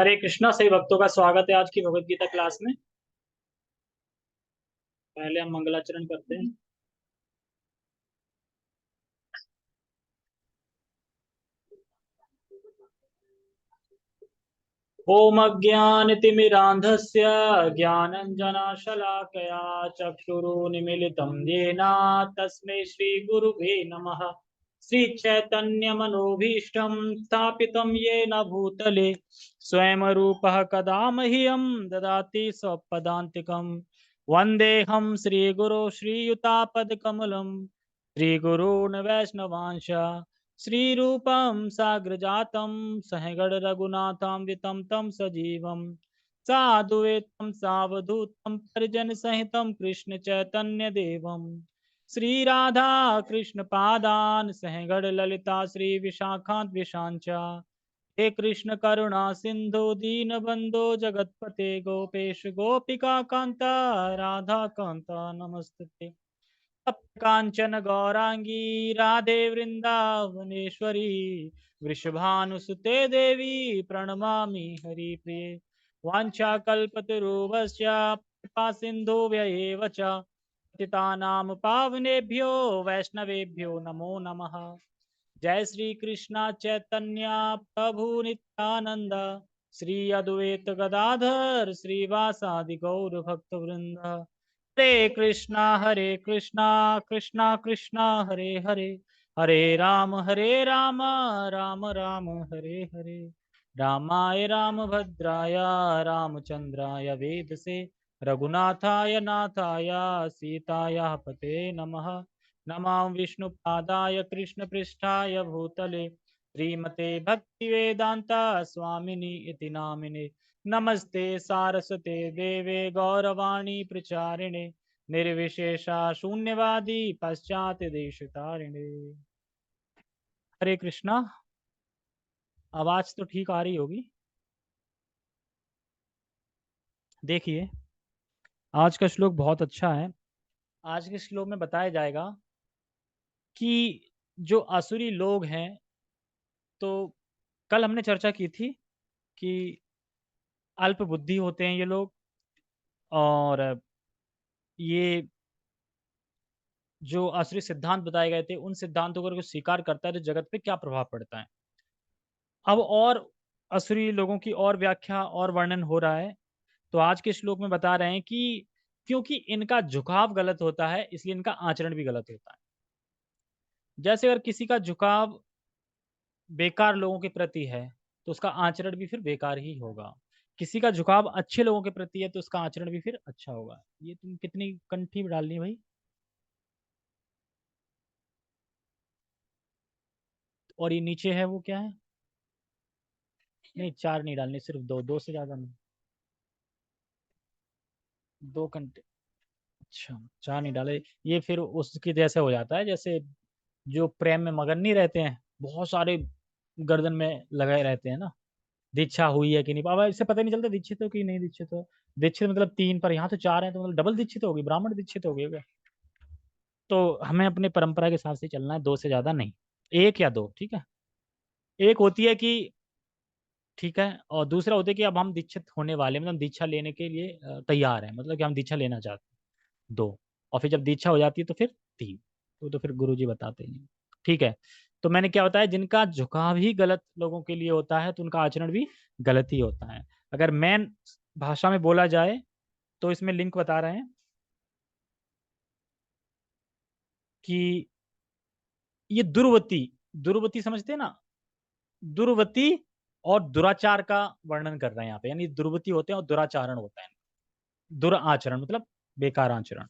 हरे कृष्णा। सही भक्तों का स्वागत है आज की भगवत गीता क्लास में। पहले हम मंगलाचरण करते हैं। ओम अज्ञानतिमिरान्धस्य ज्ञानञ्जनशलाकया चक्षुरुन्मीलितं येन तस्मै श्रीगुरुवे नमः। श्रीचैतन्यमनोभीष्टं स्थापितं येन भूतले स्वयं रूपः कदा मह्यं ददाति स्वपदान्तिकं। वन्देऽहं श्रीगुरो श्रीयुतापदकमलं श्रीगुरून् वैष्णवांश श्रीरूपं साग्रजातं सहगण रघुनाथं वितं तं सजीवं साद्वैतं सावधूतं परिजन सहितं कृष्ण चैतन्य देवं श्रीराधा कृष्ण पादान सहगण ललिता श्री विशाखान्त विशांच। हे कृष्ण करुणा सिंधु दीनबंधो जगतपते गोपेश गोपिका कांता राधा कांता नमस्ते। कांचन गौरांगी राधे वृंदावनेश्वरी वृषभानुसुते देवी प्रणमामि हरिप्रिये। वाञ्छाकल्पतरुभ्यश्च कृपा सिन्धुभ्येव च पतितानां पावनेभ्यो वैष्णवेभ्यो नमो नमः। जय श्री कृष्णा चैतन्य प्रभु नित्यानंद श्री अद्वैत गदाधर श्रीवासादि गौर भक्त वृंद। हरे कृष्णा कृष्णा कृष्णा हरे हरे हरे राम राम राम हरे हरे। रामाय रामभद्राय रामचंद्राय वेदसे रघुनाथाय नाथाय सीताया पते नमः। नमां विष्णुपादाय कृष्णपृष्ठाय भूतले श्रीमते भक्तिवेदांता स्वामिनि इति नामिने। नमस्ते सारस्वते देवे गौरवाणी प्रचारिणे निर्विशेषा शून्यवादी पश्चात देश तारिणे। हरे कृष्णा। आवाज तो ठीक आ रही होगी। देखिए, आज का श्लोक बहुत अच्छा है। आज के श्लोक में बताया जाएगा कि जो असुरी लोग हैं, तो कल हमने चर्चा की थी कि अल्प बुद्धि होते हैं ये लोग, और ये जो असुरी सिद्धांत बताए गए थे उन सिद्धांतों को अगर कोई स्वीकार करता है तो जगत पे क्या प्रभाव पड़ता है। अब और असुरी लोगों की और व्याख्या और वर्णन हो रहा है। तो आज के श्लोक में बता रहे हैं कि क्योंकि इनका झुकाव गलत होता है इसलिए इनका आचरण भी गलत होता है। जैसे अगर किसी का झुकाव बेकार लोगों के प्रति है तो उसका आचरण भी फिर बेकार ही होगा। किसी का झुकाव अच्छे लोगों के प्रति है तो उसका आचरण भी फिर अच्छा होगा। ये तुम कितनी कंठी डालनी है भाई। और ये नीचे है वो क्या है। नहीं, चार नहीं डालनी, सिर्फ दो, दो से ज्यादा नहीं। दो कंटे। अच्छा, चार नहीं डाले। ये फिर उसके जैसे हो जाता है जैसे जो प्रेम में मगन नहीं रहते हैं, बहुत सारे गर्दन में लगाए रहते हैं ना। दीक्षा हुई है कि नहीं, अब इससे पता नहीं चलता दीक्षित हो कि नहीं दीक्षित हो। दीक्षित मतलब तीन, पर यहाँ तो चार है तो मतलब डबल दीक्षित होगी, ब्राह्मण दीक्षित हो गई क्या। तो हमें अपने परंपरा के हिसाब से चलना है, दो से ज्यादा नहीं। एक या दो ठीक है। एक होती है कि ठीक है, और दूसरा होता है कि अब हम दीक्षित होने वाले, मतलब दीक्षा लेने के लिए तैयार है, मतलब कि हम दीक्षा लेना चाहते हैं। दो। और फिर जब दीक्षा हो जाती है तो फिर तीन। तो फिर गुरुजी बताते हैं। ठीक है। तो मैंने क्या बताया, जिनका झुकाव ही गलत लोगों के लिए होता है तो उनका आचरण भी गलत ही होता है। अगर मेन भाषा में बोला जाए तो इसमें लिंक बता रहे हैं कि ये दुर्वती, दुर्वती समझते हैं ना। दुर्वती और दुराचार का वर्णन कर रहे हैं यहाँ पे, यानी दुर्वती होते हैं और दुराचारण होता है। दुराचरण मतलब बेकार आचरण।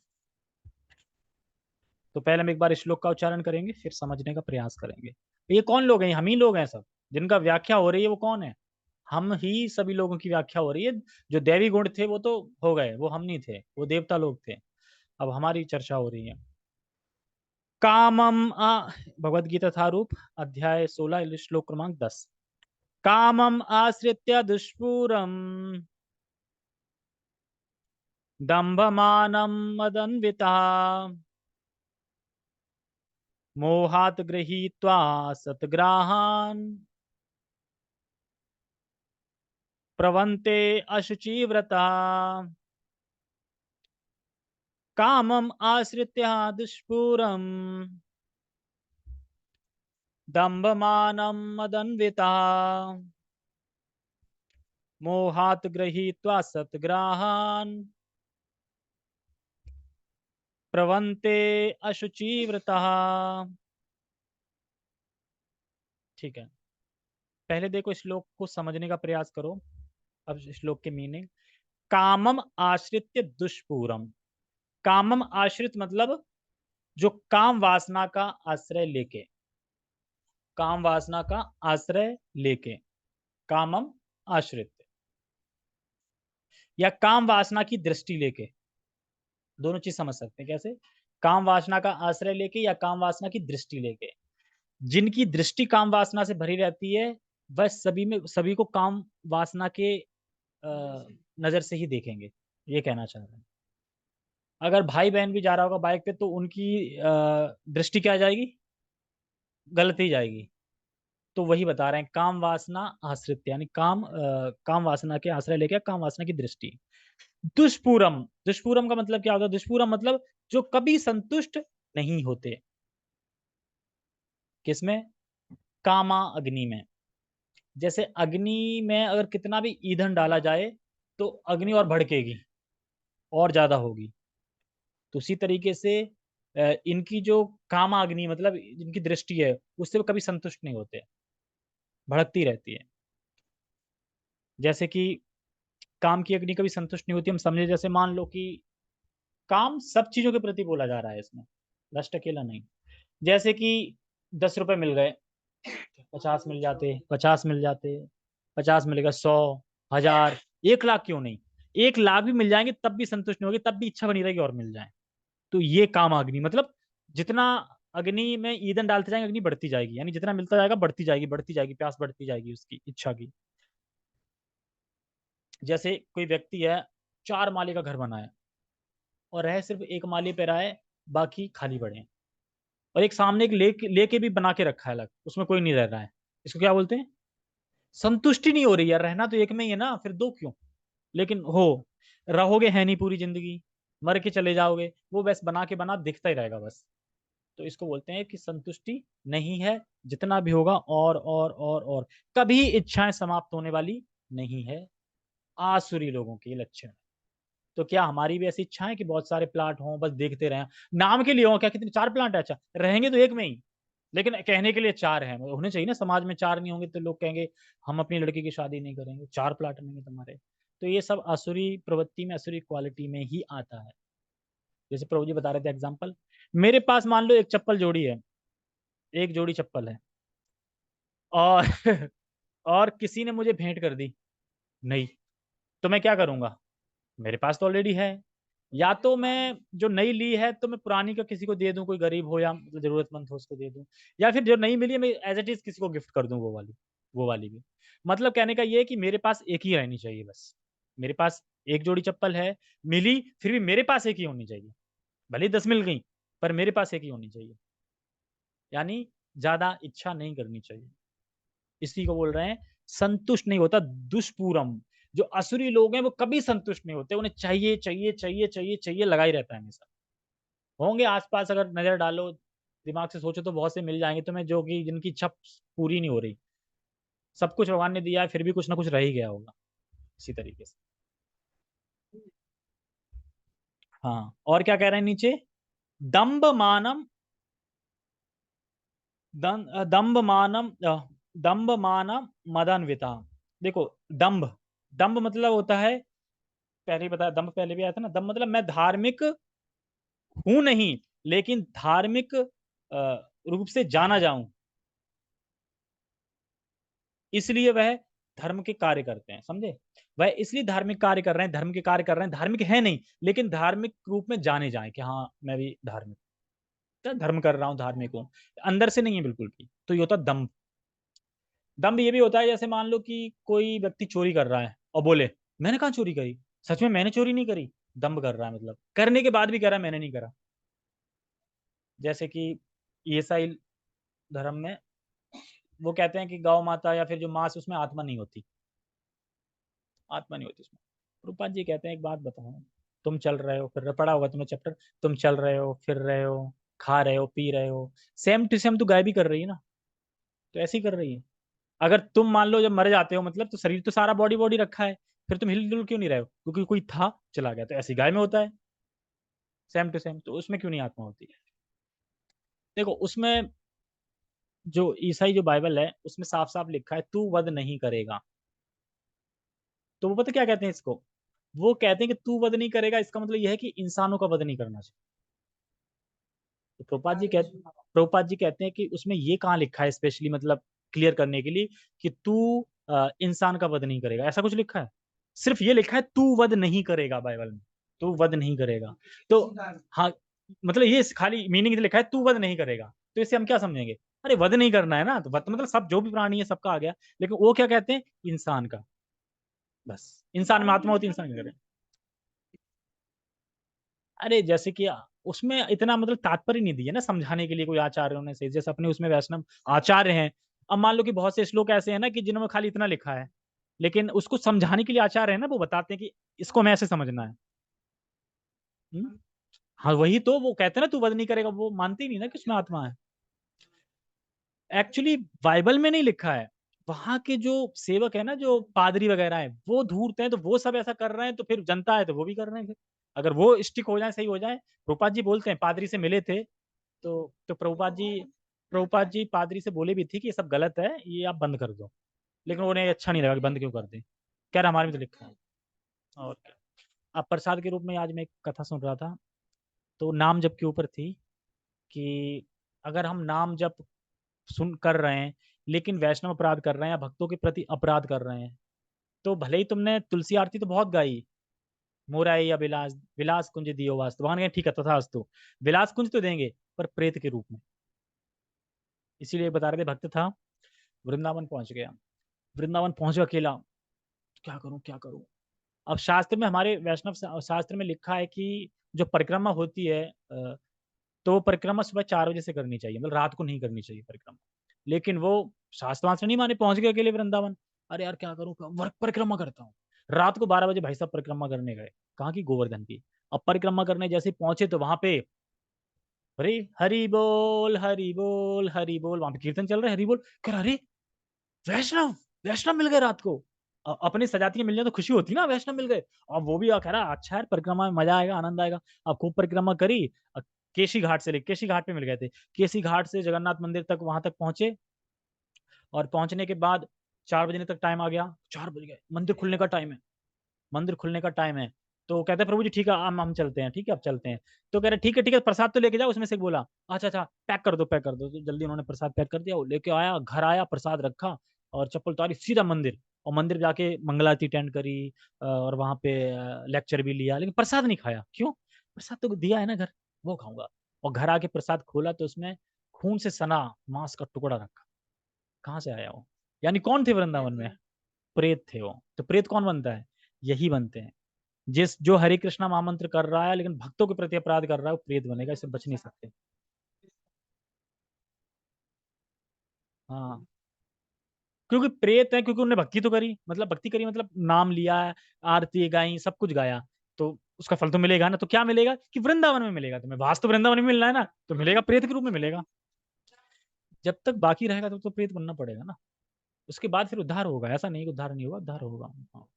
तो पहले हम एक बार श्लोक का उच्चारण करेंगे फिर समझने का प्रयास करेंगे। ये कौन लोग हैं, हम ही लोग हैं सब जिनका व्याख्या हो रही है। वो कौन है, हम ही सभी लोगों की व्याख्या हो रही है। जो दैवी गुण थे वो तो हो गए, वो हम नहीं थे, वो देवता लोग थे। अब हमारी चर्चा हो रही है। कामम भगवद गीता था रूप अध्याय 16 श्लोक क्रमांक 10। कामम आश्रित्य दुष्पूरम दंभमानं मदन्विता मोहात गृहीत्वा सतग्राहान् प्रवन्ते अशुचिव्रता कामम आश्रित्य दुष्पूरम दम्भमानं मदन्विता मोहात् गृहीत्वा सत्ग्राहान् प्रवन्ते अशुचिव्रतः। ठीक है, पहले देखो श्लोक को समझने का प्रयास करो। अब श्लोक के मीनिंग, कामम आश्रित्य दुष्पूरम। कामम आश्रित मतलब जो काम वासना का आश्रय लेके, काम वासना का आश्रय लेके, कामम आश्रित, या काम वासना की दृष्टि लेके, दोनों चीज समझ सकते हैं कैसे। काम वासना का आश्रय लेके या काम वासना की दृष्टि लेके, जिनकी दृष्टि काम वासना से भरी रहती है वह सभी को काम वासना के नजर से ही देखेंगे, ये कहना चाह रहे हैं। अगर भाई बहन भी जा रहा होगा बाइक पे तो उनकी दृष्टि क्या जाएगी, गलत ही जाएगी। तो वही बता रहे हैं, काम वासना आश्रित यानी काम वासना के आश्रय लेके काम वासना की दृष्टि। दुष्पूरम, दुष्पूरम का मतलब क्या होता है? दुष्पूरम मतलब जो कभी संतुष्ट नहीं होते। किसमें? कामा अग्नि में। जैसे अग्नि में अगर कितना भी ईंधन डाला जाए तो अग्नि और भड़केगी, और ज्यादा होगी। तो उसी तरीके से इनकी जो कामाग्नि मतलब इनकी दृष्टि है उससे वो कभी संतुष्ट नहीं होते, भड़कती रहती है। जैसे कि काम की अग्नि कभी संतुष्ट नहीं होती, हम समझे जैसे मान लो कि काम सब चीजों के प्रति बोला जा रहा है इसमें, लस्ट अकेला नहीं। जैसे कि 10 रुपए मिल गए, 50 मिल जाते, 50 मिल जाते, 50 मिलेगा, 100, 1000, 1 लाख क्यों नहीं, 1 लाख भी मिल जाएंगे तब भी संतुष्ट नहीं होगी, तब भी इच्छा बनी रहेगी और मिल जाए। तो ये काम अग्नि मतलब जितना अग्नि में ईंधन डालते जाएंगे अग्नि बढ़ती जाएगी, यानी जितना मिलता जाएगा बढ़ती जाएगी, बढ़ती जाएगी, प्यास बढ़ती जाएगी उसकी इच्छा की। जैसे कोई व्यक्ति है, 4 माले का घर बनाया और रह सिर्फ 1 माले पे रहा है, बाकी खाली पड़े हैं। और एक सामने एक लेके भी बना के रखा है अलग, उसमें कोई नहीं रह रहा है। इसको क्या बोलते हैं? संतुष्टि नहीं हो रही यार, रहना तो एक में ही है ना, फिर दो क्यों? लेकिन हो, रहोगे है नहीं पूरी जिंदगी, मर के चले जाओगे, वो बस बना के बना दिखता ही रहेगा बस। तो इसको बोलते हैं कि संतुष्टि नहीं है, जितना भी होगा और कभी इच्छाएं समाप्त होने वाली नहीं है। आसुरी लोगों के लक्षण। तो क्या हमारी भी ऐसी इच्छा है कि बहुत सारे प्लाट हों, बस देखते रहें, नाम के लिए हो, क्या कितने 4 प्लाट है, अच्छा रहेंगे तो एक में ही, लेकिन कहने के लिए 4 हैं, होने चाहिए ना समाज में। 4 नहीं होंगे तो लोग कहेंगे हम अपनी लड़की की शादी नहीं करेंगे, 4 प्लाट नहीं तुम्हारे। तो ये सब असुरी प्रवृत्ति में, असुरी क्वालिटी में ही आता है। जैसे प्रभु जी बता रहे थे एग्जाम्पल, मेरे पास मान लो एक चप्पल जोड़ी है, एक जोड़ी चप्पल है, और और किसी ने मुझे भेंट कर दी, नहीं, तो मैं क्या करूंगा? मेरे पास तो ऑलरेडी है। या तो मैं जो नई ली है तो मैं पुरानी का किसी को दे दूं, कोई गरीब हो या मतलब जरूरतमंद हो उसको दे दूं, या फिर जो नई मिली है मैं एज इट इज किसी को गिफ्ट कर दूं, वो वाली भी। मतलब कहने का ये है कि मेरे पास एक ही रहनी चाहिए बस। मेरे पास एक जोड़ी चप्पल है, मिली, फिर भी मेरे पास एक ही होनी चाहिए। भले ही 10 मिल गई, पर मेरे पास एक ही होनी चाहिए। यानी ज्यादा इच्छा नहीं करनी चाहिए। इसी को बोल रहे हैं संतुष्ट नहीं होता, दुष्पूरम। जो असुरी लोग हैं वो कभी संतुष्ट नहीं होते, उन्हें चाहिए चाहिए चाहिए चाहिए चाहिए लगा ही रहता है हमेशा। होंगे आसपास, अगर नजर डालो, दिमाग से सोचो तो बहुत से मिल जाएंगे तुम्हें जो कि जिनकी इच्छा पूरी नहीं हो रही। सब कुछ भगवान ने दिया है फिर भी कुछ ना कुछ रह ही गया होगा, इसी तरीके से। हाँ, और क्या कह रहे हैं नीचे? दम्भ मानम, दम्भ मानम, दम्भ मानम मदान्विता। देखो, दम्भ, दम्भ मतलब होता है, पहले ही बताया, दम्भ पहले भी आया था ना। दम्भ मतलब मैं धार्मिक हूं नहीं, लेकिन धार्मिक रूप से जाना जाऊं, इसलिए वह धर्म के कार्य करते हैं, समझे? वह इसलिए धार्मिक कार्य कर रहे हैं, धर्म के कार्य कर रहे हैं, धार्मिक है नहीं लेकिन धार्मिक रूप में जाने जाए कि हाँ मैं भी धार्मिक, क्या धर्म कर रहा हूँ, धार्मिक हूँ, अंदर से नहीं है बिल्कुल भी। तो ये होता है दम्भ। दम्भ ये भी होता है, जैसे मान लो कि कोई व्यक्ति चोरी कर रहा है और बोले मैंने कहाँ चोरी करी, सच में मैंने चोरी नहीं करी। दम्भ कर रहा है, मतलब करने के बाद भी कह रहा है मैंने नहीं करा। जैसे कि ईसाई धर्म में वो कहते हैं कि गौ माता या फिर जो मांस उसमें आत्मा नहीं होती, आत्मा नहीं होती उसमें। प्रभुपाद जी कहते हैं एक बात बताओ, तुम चल रहे हो, फिर पढ़ा होगा तुमने चैप्टर, तुम चल रहे हो, फिर रहे हो, खा रहे हो, पी रहे हो, सेम टू सेम तो गाय भी कर रही है ना, तो ऐसे ही कर रही है। अगर तुम मान लो जब मर जाते हो, मतलब तो शरीर तो सारा बॉडी बॉडी रखा है, फिर तुम हिल डुल क्यों नहीं रहे हो? क्योंकि कोई था, चला गया, तो ऐसी गाय में होता है सेम टू सेम, तो उसमें क्यों नहीं आत्मा होती है? देखो उसमें जो ईसाई जो बाइबल है उसमें साफ साफ लिखा है तू वध नहीं करेगा। तो वो पता क्या कहते हैं इसको, वो कहते हैं कि तू वध नहीं करेगा, इसका मतलब यह है कि इंसानों का वध नहीं करना चाहिए। तो प्रभुपाद जी कहते हैं कि उसमें ये कहाँ लिखा है स्पेशली, मतलब क्लियर करने के लिए कि तू इंसान का वध नहीं करेगा, ऐसा कुछ लिखा है? सिर्फ ये लिखा है तू वध नहीं करेगा बाइबल में, तू वध नहीं करेगा। तो हाँ, मतलब ये खाली मीनिंग लिखा है तू वध नहीं करेगा, तो इससे हम क्या समझेंगे? अरे वध नहीं करना है ना, तो वध मतलब सब जो भी प्राणी है सबका आ गया, लेकिन वो क्या कहते हैं, इंसान का। बस इंसान में आत्मा होती है, इंसान क्या करे? अरे जैसे कि उसमें इतना मतलब तात्पर्य नहीं दिया ना समझाने के लिए कोई आचार्यों ने से, जैसे अपने उसमें वैष्णव आचार्य हैं। अब मान लो कि बहुत से श्लोक ऐसे हैं ना कि जिन्होंने खाली इतना लिखा है, लेकिन उसको समझाने के लिए आचार्य है ना, वो बताते हैं कि इसको हमें ऐसे समझना है। हुँ? हाँ वही तो वो कहते हैं ना तू वध नहीं करेगा, वो मानते ही नहीं ना कि उसमें आत्मा है। एक्चुअली बाइबल में नहीं लिखा है, वहाँ के जो सेवक है ना, जो पादरी वगैरह है, वो धूर्त हैं, तो वो सब ऐसा कर रहे हैं, तो फिर जनता है तो वो भी कर रहे हैं फिर। अगर वो स्टिक हो जाए, सही हो जाए। रूपाल जी बोलते हैं पादरी से मिले थे, तो प्रभुपाद जी पादरी से बोले भी थे कि ये सब गलत है, ये आप बंद कर दो, लेकिन उन्हें अच्छा नहीं लगा कि बंद क्यों कर दें, कह रहा हमारे में तो लिखा है। और क्या। अब प्रसाद के रूप में आज मैं एक कथा सुन रहा था, तो नाम जप के ऊपर थी कि अगर हम नाम जप सुन कर रहे हैं, लेकिन वैष्णव अपराध कर रहे हैं या भक्तों के प्रति अपराध कर रहे हैं, तो भले ही तुमने तुलसी आरती तो बहुत गाई, मोराई या विलास विलास कुंज दियो वास्तु, भगवान कहें ठीक है तथास्तु, विलास कुंज तो देंगे पर प्रेत के रूप में। इसीलिए बता रहे थे भक्त था, वृंदावन पहुंच गया, वृंदावन पहुंच गया अकेला, क्या करूं क्या करूं। अब शास्त्र में, हमारे वैष्णव शास्त्र में लिखा है कि जो परिक्रमा होती है, तो वो परिक्रमा सुबह 4 बजे से करनी चाहिए, मतलब रात को नहीं करनी चाहिए परिक्रमा। लेकिन वो शास्त्र वास्त्र नहीं माने, पहुंच गए अकेले वृंदावन। अरे यार क्या करूं, वर्क परिक्रमा करता हूँ। रात को 12 बजे भाई साहब परिक्रमा करने गए, कहाँ की, गोवर्धन की। अब परिक्रमा करने जैसे पहुंचे तो वहां पे, अरे हरि बोल हरि बोल हरि बोल, वहां पे कीर्तन चल रहा है, हरि बोल कर, अरे वैष्णव, वैष्णव मिल गए रात को। अपनी सजाती मिल जाए तो खुशी होती ना, वैष्णव मिल गए। अब वो भी कह रहा अच्छा है परिक्रमा में मजा आएगा, आनंद आएगा। अब खूब परिक्रमा करी। केशी घाट से, केशी घाट पे मिल गए थे, केसी घाट से जगन्नाथ मंदिर तक, वहां तक पहुंचे। और पहुंचने के बाद 4 बजे तक टाइम आ गया, 4 बज गए, मंदिर खुलने का टाइम है, मंदिर खुलने का टाइम है। तो कहते हैं प्रभु जी ठीक है, हम चलते हैं, ठीक है अब चलते हैं। तो कह रहे ठीक है प्रसाद तो लेके जाओ, उसमें से एक बोला अच्छा अच्छा पैक कर दो पैक कर दो, तो जल्दी उन्होंने प्रसाद पैक कर दिया, वो लेके आया, घर आया, प्रसाद रखा, और चप्पल उतारी, सीधा मंदिर। और मंदिर जाके मंगलारती अटेंड करी, और वहां पे लेक्चर भी लिया, लेकिन प्रसाद नहीं खाया। क्यों? प्रसाद तो दिया है ना घर, वो खाऊंगा। और घर आके प्रसाद खोला तो उसमें खून से सना मांस का टुकड़ा रखा। कहाँ से आया वो? यानी कौन थे वृंदावन में? प्रेत थे वो। तो प्रेत कौन बनता है? यही बनते हैं। जिस जो हरे कृष्णा महामंत्र कर रहा है लेकिन भक्तों के प्रति अपराध कर रहा है, वो प्रेत बनेगा, इससे बच नहीं सकते। हाँ, क्योंकि प्रेत है, क्योंकि उन्होंने भक्ति तो करी, मतलब भक्ति करी मतलब नाम लिया, आरती गाई, सब कुछ गाया, तो उसका फल तो मिलेगा ना। तो क्या मिलेगा कि वृंदावन में मिलेगा तुम्हें, वास्तव वृंदावन में मिलना है ना, तो मिलेगा प्रेत के रूप में मिलेगा। जब तक बाकी रहेगा तब तो प्रेत बनना पड़ेगा ना। उसके बाद फिर उद्धार होगा, ऐसा नहीं कि उद्धार नहीं होगा, उद्धार होगा। हाँ,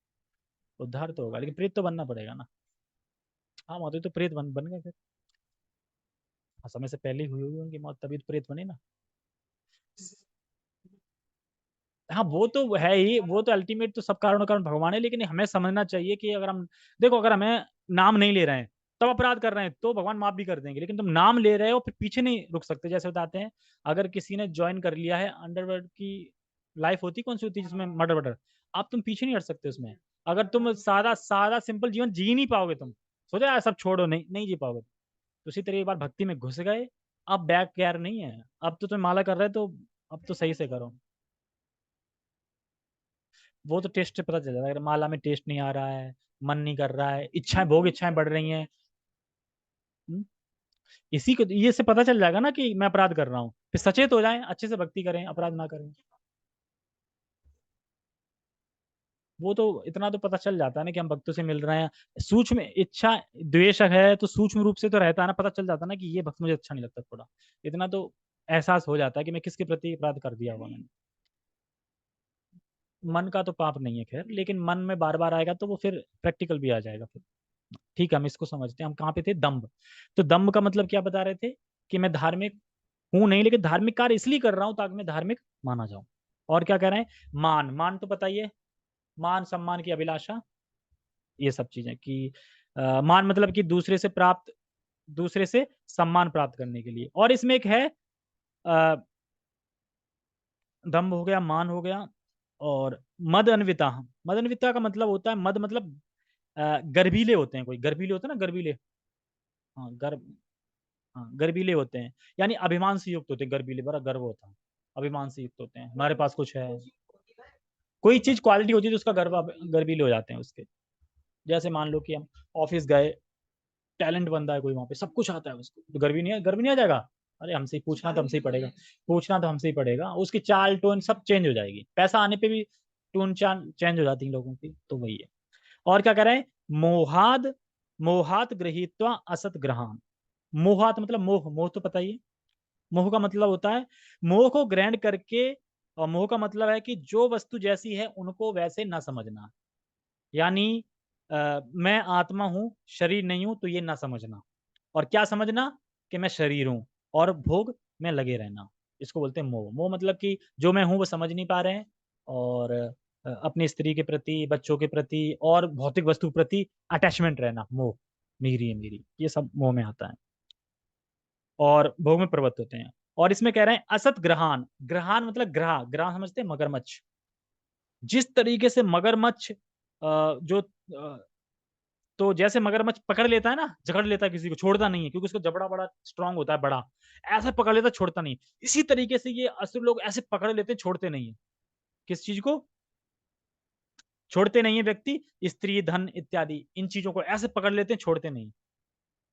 उद्धार तो होगा, लेकिन प्रेत तो बनना पड़ेगा ना। हाँ मौत तो प्रेत बन गए फिर। हाँ, समय से पहले ही हुई होगी उनकी मौत, तभी तो प्रेत बने ना। हाँ वो तो है ही, वो तो अल्टीमेट तो सब कारणों कारण भगवान है, लेकिन हमें समझना चाहिए कि अगर हम, देखो अगर हमें नाम नहीं ले रहे हैं, तब अपराध कर रहे हैं, तो भगवान माफ भी कर देंगे, लेकिन तुम नाम ले रहे हो फिर पीछे नहीं रुक सकते। जैसे बताते हैं, अगर किसी ने ज्वाइन कर लिया है अंडरवर्ल्ड की लाइफ, होती कौन सी होती है जिसमें मर्डर वर्डर, आप तुम पीछे नहीं हट सकते उसमें। अगर तुम सादा सादा सिंपल जीवन जी नहीं पाओगे, तुम सोचा यार सब छोड़ो, नहीं नहीं जी पाओगे। तो उसी तरह एक बार भक्ति में घुस गए, अब बैक केयर नहीं है। अब तो तुम माला कर रहे, तो अब तो सही से करो। वो तो टेस्ट से पता चल जाता है, अगर माला में टेस्ट नहीं आ रहा है, मन नहीं कर रहा है, इच्छाएं भोग इच्छाएं बढ़ रही हैं। हम्म? इसी को ये से पता चल जाएगा ना कि मैं अपराध कर रहा हूँ, फिर सचेत हो जाएं, अच्छे से भक्ति करें, अपराध ना करें। वो तो इतना तो पता चल जाता है ना कि हम भक्तों से मिल रहे हैं। सूक्ष्म इच्छा द्वेष है तो सूक्ष्म रूप से तो रहता है ना, पता चल जाता है ना कि ये भक्त मुझे अच्छा नहीं लगता थोड़ा, इतना तो एहसास हो जाता है कि मैं किसके प्रति अपराध कर दिया होगा मैंने। मन का तो पाप नहीं है खैर, लेकिन मन में बार बार आएगा तो वो फिर प्रैक्टिकल भी आ जाएगा फिर। ठीक है, हम इसको समझते हैं। हम कहाँ पे थे? दम्भ। तो दम्भ का मतलब क्या बता रहे थे? कि मैं धार्मिक हूं नहीं, लेकिन धार्मिक कार्य इसलिए कर रहा हूं ताकि मैं धार्मिक माना जाऊं। और क्या कह रहे हैं? मान, मान तो बताइए, मान सम्मान की अभिलाषा, ये सब चीजें कि मान मतलब कि दूसरे से सम्मान प्राप्त करने के लिए। और इसमें एक है अ, दम्भ हो गया, मान हो गया, और मद अन्विता। मद अन्विता का मतलब होता है, मद मतलब गर्वीले होते हैं, कोई गर्वीले होते हैं ना, गर्वीले। हाँ गर्व, हाँ गर्वीले होते हैं, यानी अभिमान से युक्त होते हैं, गर्वीले बड़ा गर्व होता है, अभिमान से युक्त होते हैं, हमारे पास कुछ है, कोई चीज क्वालिटी होती है तो उसका गर्वीले हो जाते हैं उसके। जैसे मान लो कि हम ऑफिस गए, टैलेंट बंदा है कोई वहां पे, सब कुछ आता है उसको, तो गर्व नहीं आ जाएगा? अरे हमसे ही पूछना, तो हमसे ही पड़ेगा, पूछना तो हमसे ही पड़ेगा, उसकी चाल टोन सब चेंज हो जाएगी, पैसा आने पे भी टोन चाल चेंज हो जाती है लोगों की, तो वही है। और क्या कह रहे हैं? मोहाद, मोहात गृहीत्वा असत ग्रहण। मोहात मतलब मोह, मोह तो पता ही है। मोह का मतलब होता है मोह को ग्रहण करके, और मोह का मतलब है कि जो वस्तु जैसी है उनको वैसे ना समझना, यानी मैं आत्मा हूं, शरीर नहीं हूं, तो ये ना समझना। और क्या समझना? कि मैं शरीर हूं और भोग में लगे रहना, इसको बोलते हैं मोह। मोह मतलब कि जो मैं हूं वो समझ नहीं पा रहे हैं, और अपनी स्त्री के प्रति, बच्चों के प्रति और भौतिक वस्तु के प्रति अटैचमेंट रहना, मोह, मेरी है मेरी, ये सब मोह में आता है, और भोग में प्रवृत्त होते हैं। और इसमें कह रहे हैं असत ग्रहान, ग्रहान मतलब ग्रह, ग्रह समझते हैं, मगरमच्छ। जिस तरीके से मगरमच्छ जो तो जैसे मगरमच्छ पकड़ लेता है ना, जकड़ लेता है किसी को, छोड़ता नहीं है, क्योंकि उसका जबड़ा बड़ा स्ट्रांग होता है, बड़ा, ऐसे पकड़ लेता है, छोड़ता नहीं। इसी तरीके से ये असुर लोग ऐसे पकड़ लेते हैं, छोड़ते नहीं है। किस चीज को छोड़ते नहीं है? व्यक्ति, स्त्री, धन इत्यादि, इन चीजों को ऐसे पकड़ लेते हैं, छोड़ते नहीं।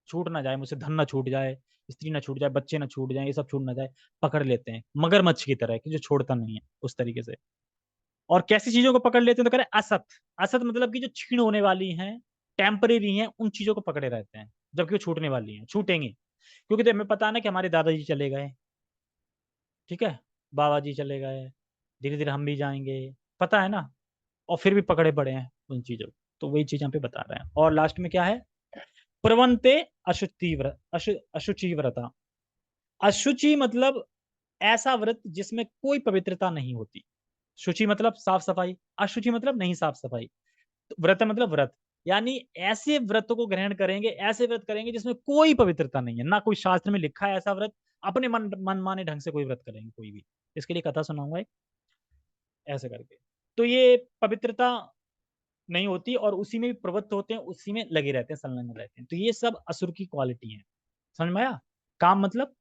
छूट ना जाए मुझसे, धन ना छूट जाए, स्त्री ना छूट जाए, बच्चे ना छूट जाए, ये सब छूट ना जाए, पकड़ लेते हैं, मगरमच्छ की तरह, कि जो छोड़ता नहीं है उस तरीके से। और कैसी चीजों को पकड़ लेते हैं? तो कह रहे हैं असत। असत मतलब कि जो छीण होने वाली हैं, टेम्परेरी हैं, उन चीजों को पकड़े रहते हैं, जबकि वो छूटने वाली हैं, छूटेंगी। क्योंकि तो हमें पता है ना कि हमारे दादाजी चले गए, ठीक है, बाबा जी चले गए, धीरे धीरे हम भी जाएंगे, पता है ना, और फिर भी पकड़े पड़े हैं उन चीजों को। तो वही चीज यहाँ पे बता रहे हैं। और लास्ट में क्या है? प्रवंते अशुचि व्रता। अशुचि मतलब ऐसा व्रत जिसमें कोई पवित्रता नहीं होती। शुचि मतलब साफ सफाई, अशुचि मतलब नहीं साफ सफाई। तो व्रत मतलब व्रत, यानी ऐसे व्रतों को ग्रहण करेंगे, ऐसे व्रत करेंगे जिसमें कोई पवित्रता नहीं है, ना कोई शास्त्र में लिखा है ऐसा व्रत, अपने मन माने ढंग से कोई व्रत करेंगे कोई भी। इसके लिए कथा सुनाऊंगा एक, ऐसे करके। तो ये पवित्रता नहीं होती, और उसी में भी प्रवृत्त होते हैं, उसी में लगे रहते हैं, संलग्न रहते हैं। तो ये सब असुर की क्वालिटी है। समझ में आया? काम मतलब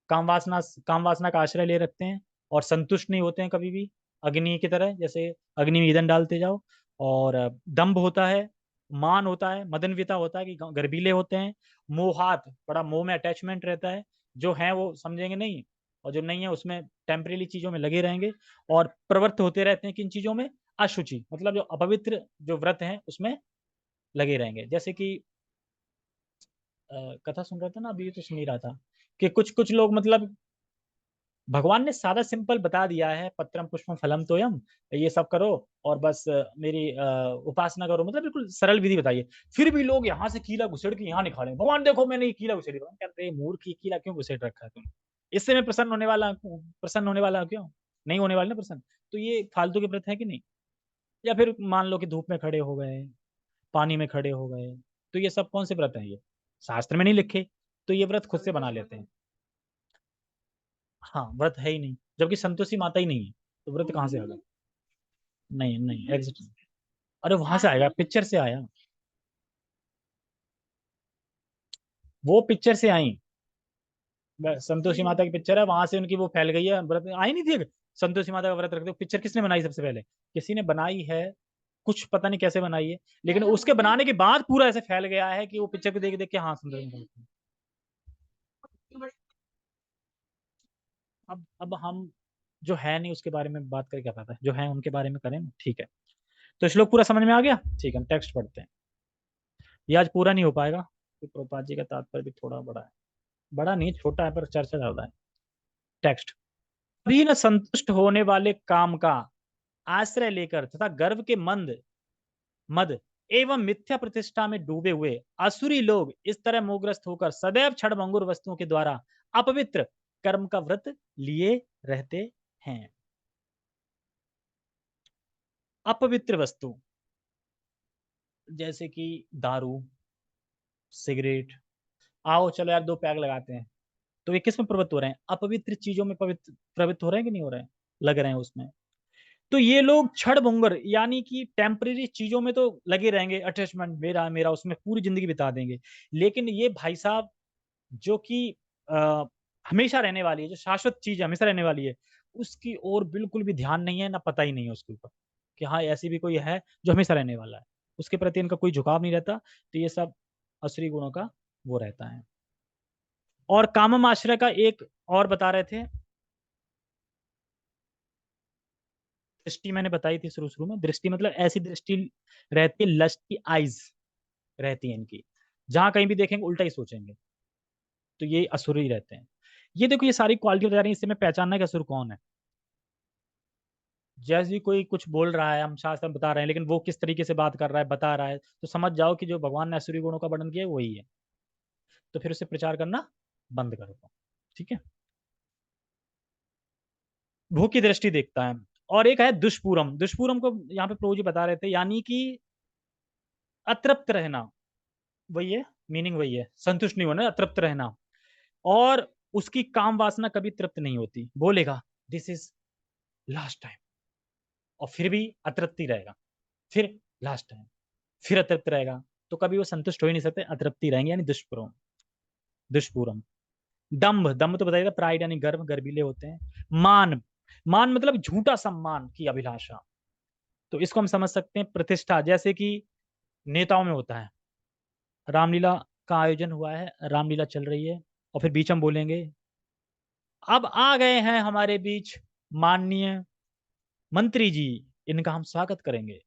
काम वासना, काम वासना का आश्रय ले रखते हैं, और संतुष्ट नहीं होते हैं कभी भी, अग्नि की तरह, जैसे अग्नि में ईंधन डालते जाओ। और दंभ होता है, मान होता है, मदनविता होता है कि गर्वीले होते हैं, मोहात बड़ा मोह में अटैचमेंट रहता है, जो है वो समझेंगे नहीं, और जो नहीं है उसमें टेम्परेरी चीजों में लगे रहेंगे, और प्रवृत्त होते रहते हैं किन चीजों में? अशुचि मतलब जो अपवित्र जो व्रत हैं उसमें लगे रहेंगे। जैसे कि कथा सुन रहा था ना अभी, तो सुन ही रहा था कि कुछ कुछ लोग मतलब, भगवान ने सादा सिंपल बता दिया है, पत्रम पुष्पम फलम तोयम, ये सब करो और बस मेरी उपासना करो, मतलब बिल्कुल सरल विधि बताइए। फिर भी लोग यहाँ से कीला घुसेड़ के यहाँ निकाले, भगवान देखो मैंने ये कीला घुसेड़ी, भगवान कहते हैं मूर्ख, ये कीला क्यों घुसेड़ रखा है तुम? इससे मैं प्रसन्न होने वाला क्यों? नहीं होने वाले ना प्रसन्न। तो ये फालतू के व्रत है कि नहीं? या फिर मान लो कि धूप में खड़े हो गए, पानी में खड़े हो गए, तो ये सब कौन से व्रत है? ये शास्त्र में नहीं लिखे, तो ये व्रत खुद से बना लेते हैं। हाँ व्रत है ही नहीं, जबकि संतोषी माता ही नहीं है, तो व्रत कहाँ से आ गया? नहीं नहीं एग्जिट, अरे वहां से आएगा, पिक्चर से आया, वो पिक्चर से आई, संतोषी माता की पिक्चर है, वहां से उनकी वो फैल गई है, व्रत आई नहीं थी। संतोषी माता का व्रत रखते हो, पिक्चर किसने बनाई सबसे पहले? किसी ने बनाई है, कुछ पता नहीं कैसे बनाई है, लेकिन उसके बनाने के बाद पूरा ऐसे फैल गया है कि वो पिक्चर को देख देख के हाँ संतोषी माता। अब हम जो है नहीं उसके बारे में बात करके क्या फायदा, जो है उनके बारे में करें ना, ठीक है। तो श्लोक पूरा समझ में आ गया? ठीक है, हम टेक्स्ट पढ़ते हैं। ये आज पूरा नहीं हो पाएगा क्योंकि प्रभुपाद जी का तात्पर्य भी थोड़ा बड़ा है, बड़ा नहीं छोटा है पर चर्चा ज्यादा है। टेक्स्ट। अभी न संतुष्ट होने वाले काम का आश्रय लेकर तथा गर्व के मद एवं मिथ्या प्रतिष्ठा में डूबे हुए असुरी लोग इस तरह मोहग्रस्त होकर सदैव क्षणभंगुर वस्तुओं के द्वारा अपवित्र कर्म का व्रत लिए रहते हैं। अपवित्र वस्तु जैसे कि दारू, सिगरेट। आओ चलो यार 2 पैग लगाते हैं। तो ये किस में प्रवृत्त हो रहे हैं? अपवित्र चीजों में पवित्र प्रवृत्त हो रहे हैं कि नहीं हो रहे हैं? लग रहे हैं उसमें। तो ये लोग क्षणभंगुर यानी कि टेम्परेरी चीजों में तो लगे रहेंगे, अटैचमेंट मेरा मेरा उसमें पूरी जिंदगी बिता देंगे। लेकिन ये भाई साहब जो कि अ, हमेशा रहने वाली है, जो शाश्वत चीज है, हमेशा रहने वाली है, उसकी ओर बिल्कुल भी ध्यान नहीं है, ना पता ही नहीं है उसके ऊपर कि हाँ ऐसी भी कोई है जो हमेशा रहने वाला है। उसके प्रति इनका कोई झुकाव नहीं रहता। तो ये सब असुरी गुणों का वो रहता है। और कामम आश्रय का एक और बता रहे थे, दृष्टि मैंने बताई थी शुरू शुरू में। दृष्टि मतलब ऐसी दृष्टि रहती है, लस्ट की आईज रहती है इनकी, जहां कहीं भी देखेंगे उल्टा ही सोचेंगे। तो ये असुर ही रहते हैं। ये देखो ये सारी क्वालिटी बता रही है, इससे मैं पहचानना है कि असुर कौन है। जैसे भी कोई कुछ बोल रहा है, हम शास्त्र में बता रहे हैं, लेकिन वो किस तरीके से बात कर रहा है, बता रहा है, तो समझ जाओ कि जो भगवान ने असुरी गुणों का वर्णन किया है वही है। तो फिर उसे प्रचार करना बंद कर दो। ठीक है। भूख की दृष्टि देखता है। और एक है दुष्पूरम। दुष्पूरम को यहाँ पे प्रभु जी बता रहे थे, यानी कि अतृप्त रहना। वही है, मीनिंग वही है, संतुष्ट नहीं होना, अतृप्त रहना। और उसकी काम वासना कभी तृप्त नहीं होती, बोलेगा दिस इज लास्ट टाइम, और फिर भी अतृप्ति रहेगा। फिर लास्ट टाइम, फिर अतृप्त रहेगा। तो कभी वो संतुष्ट हो ही नहीं सकते, अतृप्ति रहेंगे, यानी दुष्पूरम। दुष्पूरम। दम्भ। दम्भ तो बताइएगा, प्राइड यानी गर्व, गर्वीले होते हैं। मान। मान मतलब झूठा सम्मान की अभिलाषा। तो इसको हम समझ सकते हैं प्रतिष्ठा, जैसे कि नेताओं में होता है। रामलीला का आयोजन हुआ है, रामलीला चल रही है, और फिर बीच हम बोलेंगे अब आ गए हैं हमारे बीच माननीय मंत्री जी, इनका हम स्वागत करेंगे।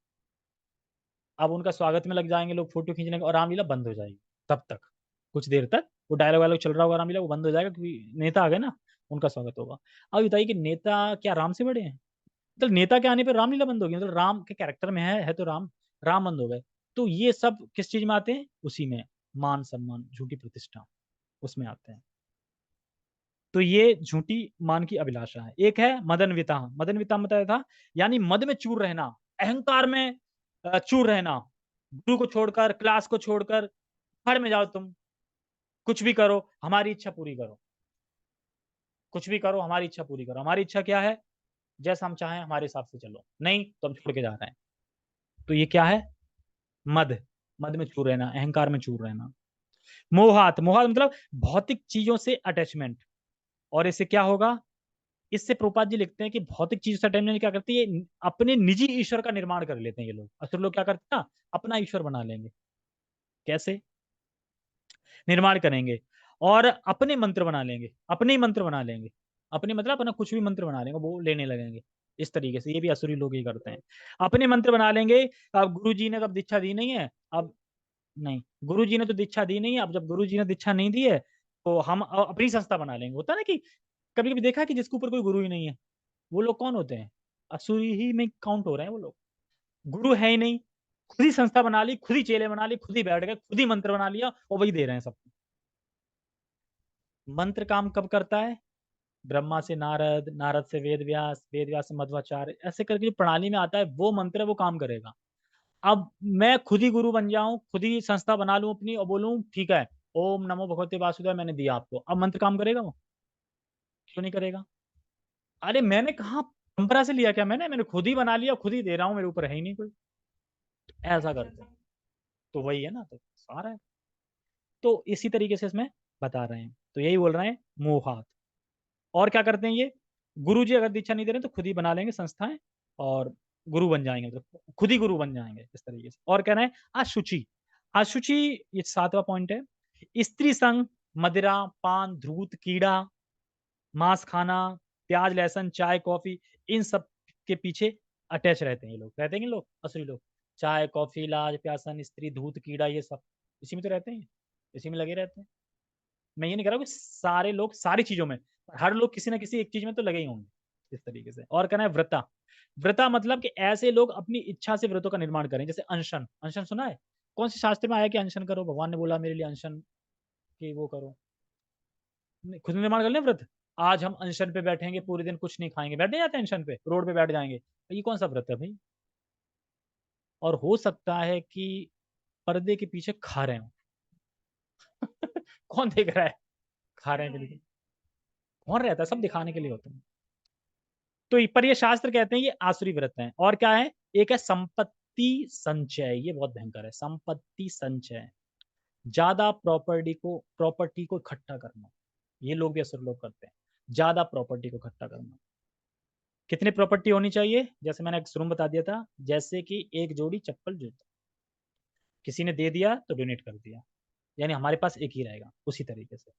अब उनका स्वागत में लग जाएंगे लोग, फोटो खींचने का, और रामलीला बंद हो जाएगी। तब तक कुछ देर तक वो डायलॉग वायलॉग चल रहा होगा, रामलीला वो बंद हो जाएगा क्योंकि नेता आ गए ना, उनका स्वागत होगा। अब बताइए कि नेता क्या राम से बड़े हैं? मतलब नेता के आने पर रामलीला बंद होगी? मतलब राम के कैरेक्टर में है तो राम, राम बंद हो गए। तो ये सब किस चीज में आते हैं? उसी में, मान सम्मान, झूठी प्रतिष्ठा, उसमें आते हैं। तो ये झूठी मान की अभिलाषा है। एक है मदन विता। मदन विता बताया था, यानी मद में चूर रहना, अहंकार में चूर रहना। गुरु को छोड़कर, क्लास को छोड़कर फड़ में जाओ तुम, कुछ भी करो हमारी इच्छा पूरी करो, कुछ भी करो हमारी इच्छा पूरी करो। हमारी इच्छा क्या है? जैसा हम चाहें हमारे हिसाब से चलो, नहीं तो हम छोड़ के जा रहे हैं। तो ये क्या है? मद। मद में चूर रहना, अहंकार में चूर रहना। मोहात। मोहात मतलब भौतिक चीजों से अटैचमेंट। और इससे क्या होगा? इससे प्रभुपाद जी लिखते हैं कि भौतिक चीज से अटैचमेंट क्या करती है? अपने निजी ईश्वर का निर्माण कर लेते हैं ये लोग। असुर लोग क्या करते हैं ना, अपना ईश्वर बना लेंगे। कैसे निर्माण करेंगे? और अपने मंत्र बना लेंगे, अपने ही मंत्र बना लेंगे। अपने मतलब अपना कुछ भी मंत्र बना लेंगे, वो लेने लगेंगे। इस तरीके से ये भी असुरी लोग ही करते हैं, अपने मंत्र बना लेंगे। अब गुरु जी ने तो अब दीक्षा दी नहीं है, अब नहीं, गुरु जी ने तो दीक्षा दी नहीं है। अब जब गुरु जी ने दीक्षा नहीं दी है तो हम अपनी संस्था बना लेंगे। होता है ना कि कभी कभी देखा है कि जिसके ऊपर कोई गुरु ही नहीं है, वो लोग कौन होते हैं? असुरी ही में काउंट हो रहे हैं वो लोग। गुरु है ही नहीं, खुद ही संस्था बना ली, खुद ही चेले बना ली, खुद ही बैठ गए, खुद ही मंत्र बना लिया और वही दे रहे हैं सबको। मंत्र काम कब करता है? ब्रह्मा से नारद, नारद से वेद व्यास, वेद व्यास से मध्वाचार्य, ऐसे करके जो प्रणाली में आता है वो मंत्र है, वो काम करेगा। अब मैं खुद ही गुरु बन जाऊं, खुद ही संस्था बना लूं अपनी और बोलूं ठीक है, ओम नमो भगवते वासुदेव मैंने दिया आपको, अब मंत्र काम करेगा वो? क्यों नहीं करेगा? अरे मैंने कहा परंपरा से लिया क्या? मैंने मैंने खुद ही बना लिया, खुद ही दे रहा हूँ, मेरे ऊपर है ही नहीं कोई। ऐसा करते हैं। तो वही है ना, तो सारा है। तो इसी तरीके से इसमें बता रहे हैं, तो यही बोल रहे हैं मोहात। और क्या करते हैं ये? गुरु जी अगर दीक्षा नहीं दे रहे तो खुद ही बना लेंगे संस्थाएं, और गुरु बन जाएंगे, मतलब खुद ही गुरु बन जाएंगे इस तरीके से। और कहना है अशुचि। अशुचि, ये 7वां पॉइंट है। स्त्री संग, मदिरा, पान, धूत, कीड़ा, मांस खाना, प्याज, लहसुन, चाय, कॉफी, इन सब के पीछे अटैच रहते हैं ये लोग, रहते हैं ये लोग असली लोग। चाय कॉफी लाज प्यासन स्त्री धूत कीड़ा ये सब इसी में तो रहते हैं, इसी में लगे रहते हैं। मैं ये नहीं कह रहा हूँ कि सारे लोग सारी चीजों में, हर लोग किसी ना किसी एक चीज में तो लगे ही होंगे इस तरीके से। और कहना है व्रता, व्रता मतलब कि ऐसे लोग अपनी इच्छा से व्रतों का निर्माण करें। जैसे अनशन, अनशन सुना है? कौन से शास्त्र में आया कि अनशन करो? भगवान ने बोला मेरे लिए अनशन की वो करो, खुद निर्माण कर लें व्रत। आज हम अनशन पे बैठेंगे, पूरे दिन कुछ नहीं खाएंगे, बैठ नहीं जाते अनशन पे, रोड पे बैठ जाएंगे, तो ये कौन सा व्रत है भाई? और हो सकता है कि पर्दे के पीछे खा रहे हो। कौन देख रहा है? खा रहे हैं बिल्कुल, कौन रहता है? सब दिखाने के लिए होता है। तो पर ये शास्त्र कहते हैं ये आसुरी व्रत है। और क्या है? एक है संपत्ति संचय, ये बहुत भयंकर है। संपत्ति संचय, ज्यादा प्रॉपर्टी को इकट्ठा करना, ये लोग भी असुर लोग करते हैं। ज्यादा प्रॉपर्टी को इकट्ठा करना। कितनी प्रॉपर्टी होनी चाहिए? जैसे मैंने शुरू में बता दिया था, जैसे कि एक जोड़ी चप्पल जूता, किसी ने दे दिया तो डोनेट कर दिया, यानी हमारे पास एक ही रहेगा, उसी तरीके से।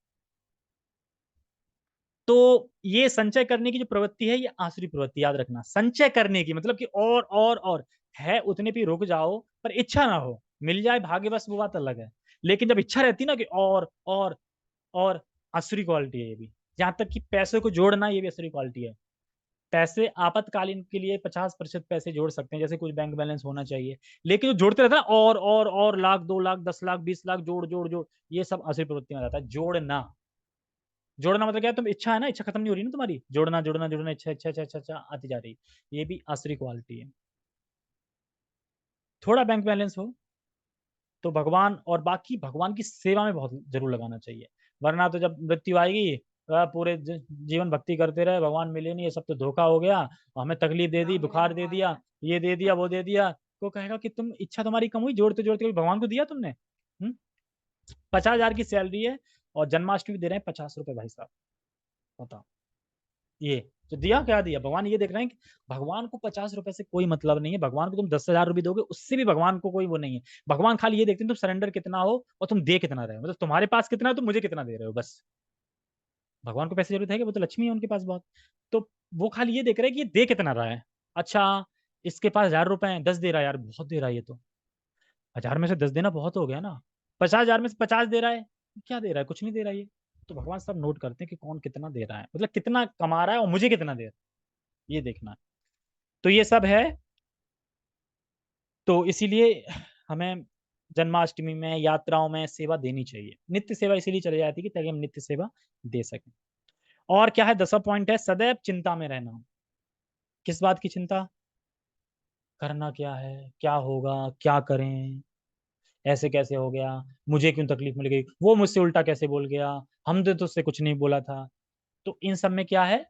तो ये संचय करने की जो प्रवृत्ति है ये आसुरी प्रवृत्ति, याद रखना। संचय करने की मतलब कि और है उतने पे रुक जाओ, पर इच्छा ना हो, मिल जाए भाग्यवश वो बात अलग है। लेकिन जब इच्छा रहती ना कि और आसुरी क्वालिटी है ये भी। जहां तक कि पैसे को जोड़ना, ये भी आसुरी क्वालिटी है। पैसे आपातकालीन के लिए 50% पैसे जोड़ सकते हैं, जैसे कुछ बैंक बैलेंस होना चाहिए, लेकिन जो जोड़ते रहता है ना, और लाख 2 लाख 10 लाख 20 लाख जोड़ जोड़ जोड़, ये सब आसुरी प्रवृत्ति में आता है। जोड़ना, जोड़ना मतलब क्या है? तुम इच्छा है ना, इच्छा खत्म नहीं हो रही ना तुम्हारी, जोड़ना जोड़ना जोड़ना, इच्छा इच्छा इच्छा इच्छा इच्छा आती जा रही, ये भी आसुरी क्वालिटी है। थोड़ा बैंक बैलेंस हो तो भगवान और बाकी भगवान की सेवा में बहुत जरूर लगाना चाहिए। वरना तो जब मृत्यु आएगी, पूरे जीवन भक्ति करते रहे, भगवान मिले नहीं, ये सब तो धोखा हो गया, हमें तकलीफ दे दी, बुखार दे दिया, ये दे दिया, वो दे दिया, तो कहेगा कि तुम इच्छा तुम्हारी कम हुई, जोड़ते जोड़ते भगवान को दिया तुमने। 50,000 की सैलरी है और जन्माष्टमी दे रहे हैं 50 रुपए, भाई साहब बताओ। ये तो दिया क्या? दिया भगवान ये देख रहे हैं कि भगवान को 50 रुपए से कोई मतलब नहीं है। भगवान को तुम 10,000 रुपये दोगे, उससे भी भगवान को कोई वो नहीं है। भगवान खाली ये देखते हैं तुम सरेंडर कितना हो और तुम दे कितना रहे हो, मतलब तुम्हारे पास कितना है, तुम मुझे कितना दे रहे हो, बस। भगवान को पैसे की जरूरत है कि वो तो लक्ष्मी है उनके पास बहुत। तो वो खाली ये देख रहे हैं कि ये दे कितना रहा है। अच्छा, इसके पास 1,000 रुपए हैं, 10 दे रहा है, यार बहुत दे रहा है ये तो। 1,000 में से 10 देना बहुत हो गया ना। 50,000 में से 50 दे रहा है, क्या दे रहा है? कुछ नहीं दे रहा है ये। तो भगवान सब नोट करते हैं कि कौन कितना दे रहा है, मतलब कितना कमा रहा है और मुझे कितना दे रहा है, ये देखना है। तो ये सब है। तो इसीलिए हमें जन्माष्टमी में, यात्राओं में सेवा देनी चाहिए। नित्य सेवा इसीलिए चली जाती है कि ताकि हम नित्य सेवा दे सकें। और क्या है? 10वां पॉइंट है सदैव चिंता में रहना। किस बात की चिंता? करना क्या है, क्या होगा, क्या करें, ऐसे कैसे हो गया, मुझे क्यों तकलीफ मिल गई, वो मुझसे उल्टा कैसे बोल गया, हमने तो उससे कुछ नहीं बोला था। तो इन सब में क्या है?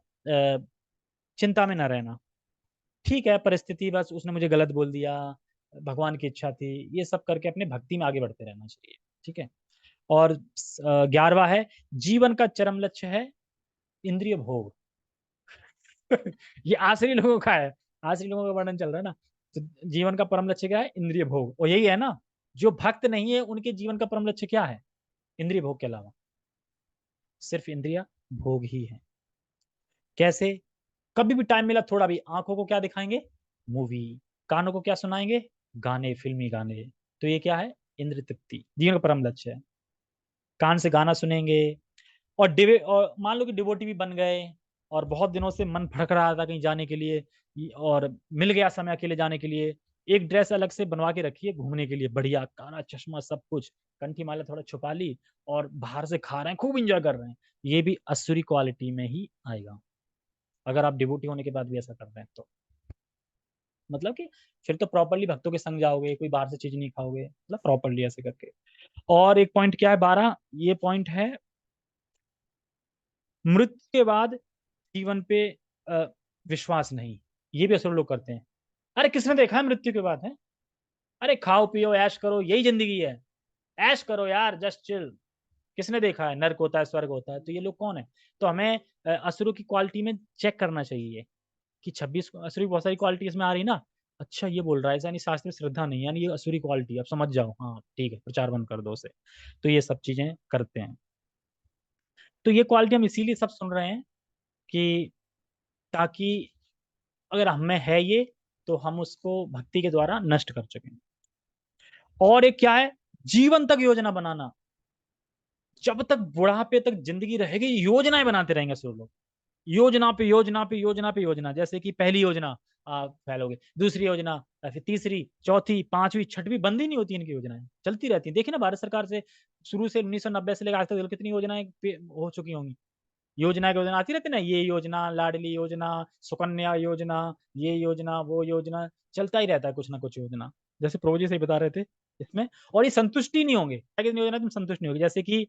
चिंता में ना रहना। ठीक है, परिस्थिति, बस उसने मुझे गलत बोल दिया, भगवान की इच्छा थी, ये सब करके अपने भक्ति में आगे बढ़ते रहना चाहिए। ठीक है। और 11वां है जीवन का चरम लक्ष्य है इंद्रिय भोग। ये आसरी लोगों का है, आसरी लोगों का वर्णन चल रहा है ना। तो जीवन का परम लक्ष्य क्या है? इंद्रिय भोग। और यही है ना, जो भक्त नहीं है उनके जीवन का परम लक्ष्य क्या है? इंद्रिय भोग के अलावा सिर्फ इंद्रिय भोग ही है। कैसे? कभी भी टाइम मिला थोड़ा भी, आंखों को क्या दिखाएंगे? मूवी। कानों को क्या सुनाएंगे? गाने, फिल्मी गाने। तो ये क्या है? इंद्र तृप्ति, जीवन का परम लक्ष्य है। कान से गाना सुनेंगे, और मान लो कि डिवोटी भी बन गए, और बहुत दिनों से मन भड़क रहा था कहीं जाने के लिए, और मिल गया समय अकेले जाने के लिए, एक ड्रेस अलग से बनवा के रखी है घूमने के लिए, बढ़िया काला चश्मा सब कुछ, कंठी माला थोड़ा छुपा ली, और बाहर से खा रहे हैं, खूब इंजॉय कर रहे हैं। ये भी असुरी क्वालिटी में ही आएगा, अगर आप डिवोटी होने के बाद भी ऐसा कर रहे हैं तो। मतलब कि फिर तो प्रॉपरली भक्तों के संग जाओगे, कोई बाहर से चीज नहीं खाओगे, मतलब प्रॉपरली ऐसे करके। और एक पॉइंट क्या है? 12, ये पॉइंट है मृत्यु के बाद जीवन पे अ, विश्वास नहीं। ये भी असर लोग करते हैं। अरे किसने देखा है मृत्यु के बाद? है, अरे खाओ पियो ऐश करो, यही जिंदगी है, ऐश करो यार, जस्ट चिल। किसने देखा है नर्क होता है, स्वर्ग होता है? तो ये लोग कौन है? तो हमें असुरों की क्वालिटी में चेक करना चाहिए कि 26 असुरी बहुत सारी क्वालिटी इसमें आ रही ना। अच्छा, ये बोल रहा है यानी शास्त्र में श्रद्धा नहीं, यानी ये असुरी क्वालिटी, अब समझ जाओ, हाँ ठीक है, प्रचार बंद कर दो उसे। तो ये सब चीजें करते हैं। तो ये क्वालिटी हम इसीलिए सब सुन रहे हैं कि ताकि अगर हमें है ये, तो हम उसको भक्ति के द्वारा नष्ट कर चुके। और एक क्या है, जीवन तक योजना बनाना। जब तक बुढ़ापे तक जिंदगी रहेगी योजनाएं बनाते रहेंगे सब लोग, योजना पे योजना पे योजना पे योजना। जैसे कि पहली योजना फैलोगे, दूसरी योजना, फिर तीसरी, चौथी, पांचवी, छठवीं, बंद ही नहीं होती इनकी योजनाएं, चलती रहती है। देखिए ना भारत सरकार से शुरू से 1990 से लेकर आज तक कितनी योजनाएं हो चुकी होंगी। योजना की योजना आती रहती ना, ये योजना, लाडली योजना, सुकन्या योजना, ये योजना, वो योजना, चलता ही रहता है कुछ ना कुछ योजना। जैसे प्रभु जी से बता रहे थे इसमें। और ये संतुष्टि नहीं होंगे, योजना तुम संतुष्ट नहीं होगी। जैसे कि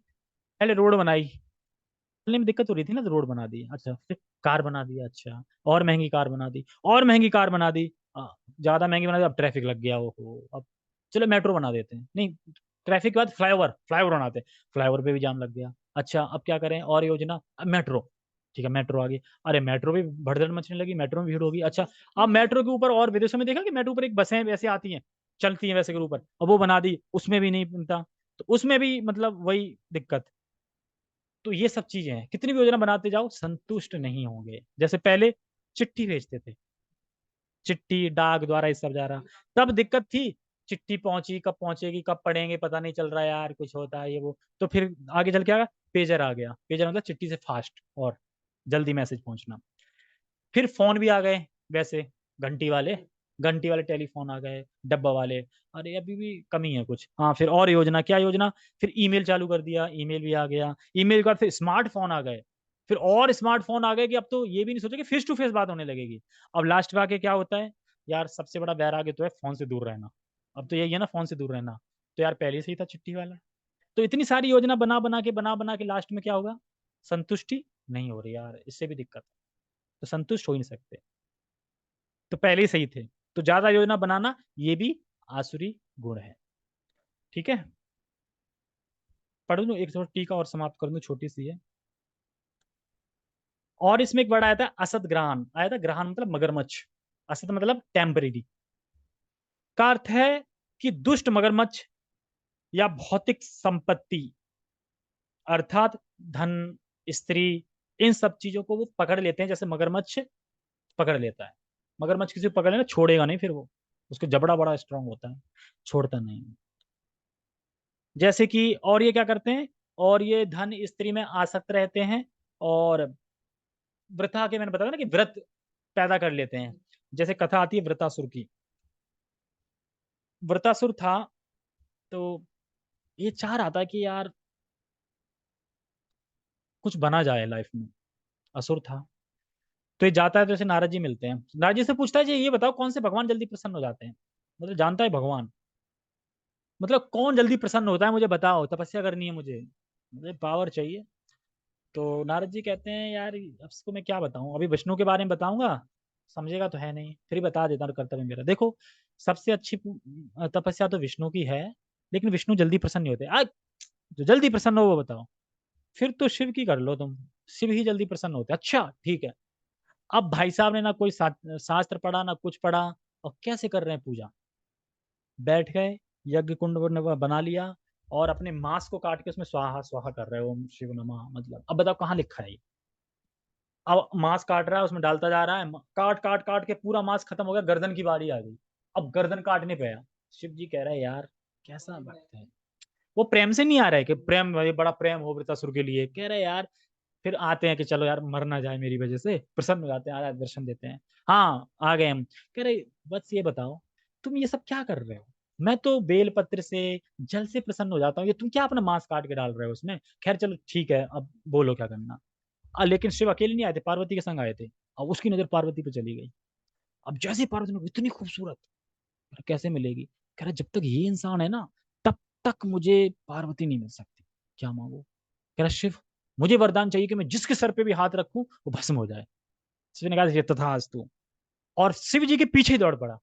पहले रोड बनाई, चलने में दिक्कत हो रही थी ना, तो रोड बना दी, अच्छा फिर कार बना दी, अच्छा और महंगी कार बना दी, और महंगी कार बना दी, ज्यादा महंगी बना दी, अब ट्रैफिक लग गया, ओहो अब चलो मेट्रो बना देते हैं, नहीं ट्रैफिक के बाद फ्लाईओवर, फ्लाईओवर बनाते हैं, फ्लाईओवर पे भी जाम लग गया, अच्छा अब क्या करें, और योजना, अब मेट्रो, ठीक है मेट्रो आ गई, अरे मेट्रो भी भड़दड़ मचने लगी, मेट्रो में भीड़ होगी, अच्छा अब मेट्रो के ऊपर, और विदेशों में देखा कि मेट्रो ऊपर एक बसें वैसे आती हैं, चलती हैं वैसे के ऊपर, अब वो बना दी, उसमें भी नहीं बनता, तो उसमें भी मतलब वही दिक्कत। तो ये सब चीजें हैं, कितनी भी योजना बनाते जाओ संतुष्ट नहीं होंगे। जैसे पहले चिट्ठी भेजते थे, चिट्ठी डाक द्वारा, इस सब जा रहा, तब दिक्कत थी, चिट्ठी पहुंची कब पहुंचेगी, कब पढ़ेंगे, पता नहीं चल रहा है यार, कुछ होता है ये वो। तो फिर आगे चल के आ गया पेजर, आ गया पेजर, मतलब चिट्ठी से फास्ट और जल्दी मैसेज पहुंचना। फिर फोन भी आ गए वैसे, घंटी वाले, घंटी वाले टेलीफोन आ गए, डब्बा वाले। अरे अभी भी कमी है कुछ। हाँ फिर और योजना, क्या योजना, फिर ईमेल चालू कर दिया, ईमेल भी आ गया, ईमेल का फिर स्मार्टफोन आ गए, फिर और स्मार्टफोन आ गए कि अब तो ये भी नहीं सोचे कि फेस टू फेस बात होने लगेगी। अब लास्ट में आके क्या होता है, यार सबसे बड़ा वैराग्य तो है फोन से दूर रहना। अब तो यही है ना, फोन से दूर रहना। तो यार पहले से ही था चिट्ठी वाला। तो इतनी सारी योजना बना बना के लास्ट में क्या होगा, संतुष्टि नहीं हो रही यार, इससे भी दिक्कत है। तो संतुष्ट हो ही नहीं सकते, तो पहले ही सही थे। तो ज्यादा योजना बनाना ये भी आसुरी गुण है। ठीक है, पढ़ लूँ एक थोड़ा टीका और समाप्त कर दूं, छोटी सी है। और इसमें एक वर्ड आया था असत ग्रहण, आया था, ग्रहण मतलब मगरमच्छ, असत मतलब टेम्परेरी, का अर्थ है कि दुष्ट मगरमच्छ या भौतिक संपत्ति, अर्थात धन, स्त्री, इन सब चीजों को वो पकड़ लेते हैं, जैसे मगरमच्छ पकड़ लेता है। मगरमच्छ किसी को पकड़ लेना छोड़ेगा नहीं, फिर वो, उसका जबड़ा बड़ा स्ट्रांग होता है, छोड़ता नहीं। जैसे कि और ये क्या करते हैं, और ये धन स्त्री में आसक्त रहते हैं, और वृथा के, मैंने बताया ना कि व्रत पैदा कर लेते हैं। जैसे कथा आती है वृतासुर की, वृतासुर था, तो ये चाह रहा था कि यार कुछ बना जाए लाइफ में, असुर था। तो ये जाता है, तो जैसे नारद जी मिलते हैं, नारद जी से पूछता है जी ये बताओ कौन से भगवान जल्दी प्रसन्न हो जाते हैं, मतलब जानता है भगवान, मतलब कौन जल्दी प्रसन्न होता है मुझे बताओ, तपस्या करनी है मुझे पावर चाहिए। तो नारद जी कहते हैं यार अब इसको मैं क्या बताऊं, अभी विष्णु के बारे में बताऊंगा समझेगा तो है नहीं, फिर ही बता देता हूं कर्तव्य मेरा। देखो सबसे अच्छी तपस्या तो विष्णु की है, लेकिन विष्णु जल्दी प्रसन्न नहीं होते। जो जल्दी प्रसन्न हो वो बताओ, फिर तो शिव की कर लो तुम, शिव ही जल्दी प्रसन्न होते। अच्छा ठीक है। अब भाई साहब ने ना कोई शास्त्र पढ़ा ना कुछ पढ़ा, और कैसे कर रहे हैं पूजा, बैठ गए, यज्ञ कुंड बना लिया, और अपने मांस को काट के उसमें स्वाहा स्वाहा कर रहे हो, ओम शिव नमः, मतलब अब बताओ कहाँ लिखा है ये। अब मांस काट रहा है, उसमें डालता जा रहा है, काट काट काट के पूरा मांस खत्म हो गया, गर्दन की बारी आ गई। अब गर्दन काटने पे आया, शिव जी कह रहे हैं यार कैसा भक्त है, वो प्रेम से नहीं आ रहा है कि प्रेम भाई बड़ा प्रेम हो वृतासुर के लिए, कह रहे यार, फिर आते हैं कि चलो यार मर ना जाए मेरी वजह से, प्रसन्न हो जाते हैं, आज दर्शन देते हैं। हाँ आ गए हम, कह रहे बस ये बताओ तुम ये सब क्या कर रहे हो, मैं तो बेल पत्र से, जल से प्रसन्न हो जाता हूँ, ये तुम क्या अपना मांस काट के डाल रहे हो उसमें। खैर चलो ठीक है, अब बोलो क्या करना। लेकिन शिव अकेले नहीं आए थे, पार्वती के संग आए थे। अब उसकी नजर पार्वती पे चली गई। अब जैसे ही पार्वती ने, इतनी खूबसूरत, कैसे मिलेगी, कह रहा जब तक ये इंसान है ना तब तक मुझे पार्वती नहीं मिल सकती, क्या मांगो, कह रहा शिव मुझे वरदान चाहिए कि मैं जिसके सर पे भी हाथ रखूं वो भस्म हो जाए। शिव ने कहा ये तथास्तु, और शिव जी के पीछे ही दौड़ पड़ा।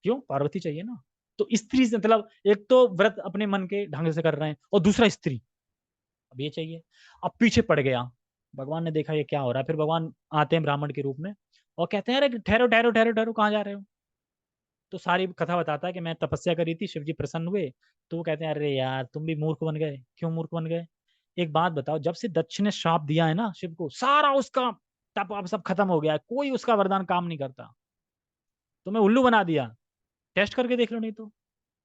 क्यों, पार्वती चाहिए ना। तो स्त्री से मतलब एक तो व्रत अपने मन के ढंग से कर रहे हैं, और दूसरा स्त्री, अब ये चाहिए। अब पीछे पड़ गया, भगवान ने देखा ये क्या हो रहा है, फिर भगवान आते हैं ब्राह्मण के रूप में, और कहते हैं अरे ठहरो ठहरो ठहरो ठहरो, कहाँ जा रहे हो। तो सारी कथा बताता है कि मैं तपस्या करी थी, शिव जी प्रसन्न हुए। तो वो कहते हैं अरे यार तुम भी मूर्ख बन गए, क्यों मूर्ख बन गए, एक बात बताओ, जब से दक्ष ने श्राप दिया है ना शिव को, सारा उसका तप अब सब खत्म हो गया है, कोई उसका वरदान काम नहीं करता। तुम्हें उल्लू बना दिया, टेस्ट करके देख लो, नहीं तो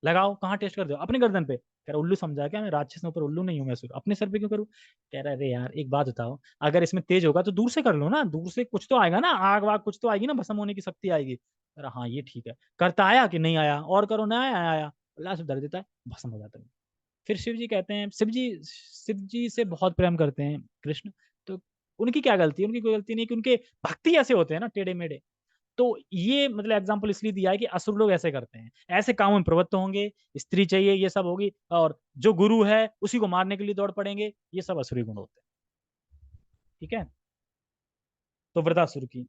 लगाओ, कहाँ टेस्ट कर दो, अपने गर्दन पे। कह रहा उल्लू समझा क्या, मैं राक्षस हूँ पर उल्लू नहीं हूँ, मैं असुर, अपने सर पे क्यों करूँ। कह रहा अरे यार एक बात बताओ, अगर इसमें तेज होगा तो दूर से कर लो ना, दूर से कुछ तो आएगा ना, आग वाग कुछ तो आएगी ना, भस्म होने की शक्ति आएगी। कह रहा हाँ ये ठीक है, करता आया कि नहीं आया, और करो ना आया, आया, लास्ट धर देता है, भस्म हो जाता है। फिर शिव जी कहते हैं, शिव जी से बहुत प्रेम करते हैं कृष्ण, तो उनकी क्या गलती है, उनकी कोई गलती नहीं, कि उनके भक्ति ऐसे होते हैं ना टेढ़े मेढ़े। तो ये मतलब एग्जाम्पल इसलिए दिया है कि असुर लोग ऐसे करते हैं, ऐसे कामों में प्रवृत्त होंगे, स्त्री चाहिए ये सब होगी, और जो गुरु है उसी को मारने के लिए दौड़ पड़ेंगे, ये सब असुरी गुण होते हैं। ठीक है, तो वृतासुर की,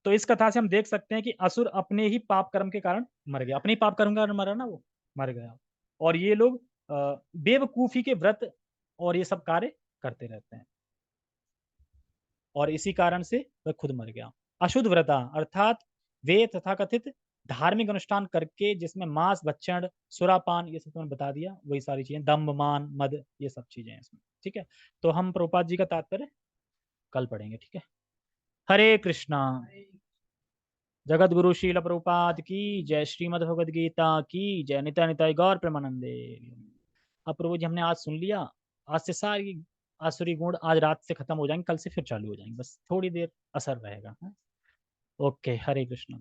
तो इस कथा से हम देख सकते हैं कि असुर अपने ही पाप कर्म के कारण मर गया, अपने ही पाप कर्म के कारण मरा ना वो, मर गया। और ये लोग बेवकूफी के व्रत और ये सब कार्य करते रहते हैं, और इसी कारण से वह खुद मर गया। अशुद्ध व्रता अर्थात वे तथाकथित धार्मिक अनुष्ठान करके जिसमें मांस भक्षण सुरापान ये सब तो मैंने बता दिया, वही सारी चीजें, दम्भ मान मद ये सब चीजें हैं इसमें। ठीक है, तो हम प्रभुपाद जी का तात्पर्य कल पढ़ेंगे। ठीक है, हरे कृष्णा। जगत गुरु शील प्रभुपाद की जय, श्रीमद् भगवद गीता की जय, नित्य नित्य गौर प्रेमानंदे। अब प्रभु जी हमने आज सुन लिया, आज से सारी आसुरी गुण आज रात से खत्म हो जाएंगे, कल से फिर चालू हो जाएंगे, बस थोड़ी देर असर रहेगा। हाँ? ओके, हरे कृष्ण।